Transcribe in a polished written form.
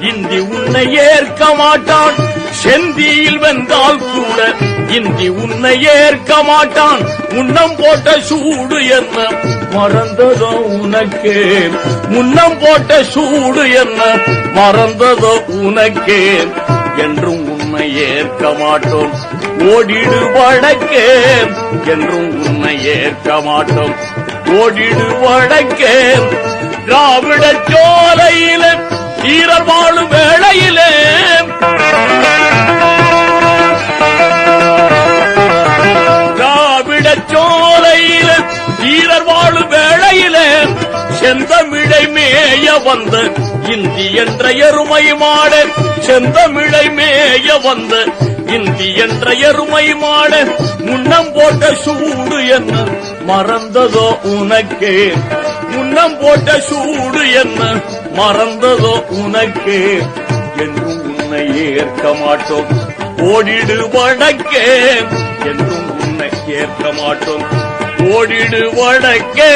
இந்தி உன்னை ஏற்க மாட்டான். செந்தியில் வென்றால் கூட இந்தி உன்னை ஏற்க மாட்டான். முன்னம் போட்ட சூடு என்ன மறந்ததோ உனக்கே, முன்னம் போட்ட சூடு என்ன மறந்ததோ உனக்கே. என்றும் உன்னை ஏற்க மாட்டோம் ஓடிடு வடக்கே, என்றும் உன்னை ஏற்க மாட்டோம் ஓடிடு வடக்கே. திராவிட சோலையில வீரர் வாழும் வேளையிலே, திராவிட சோலையில வீரர் வாழும் வேளையிலே செந்தமிழை மேய வந்த இந்தி என்ற எருமை மாட, செந்தமிழை மேய வந்த இந்தி என்ற எருமை மாட. முன்னம் போட்ட சூடு என்ன மறந்ததோ உனக்கே, முன்னம் போட்ட சூடு என்ன மறந்ததோ உனக்கே. என்றும் உன்னை ஏற்க மாட்டோம் ஓடிடு வடக்கே, என்றும் உன்னை ஏற்க மாட்டோம் ஓடிடு வடக்கே.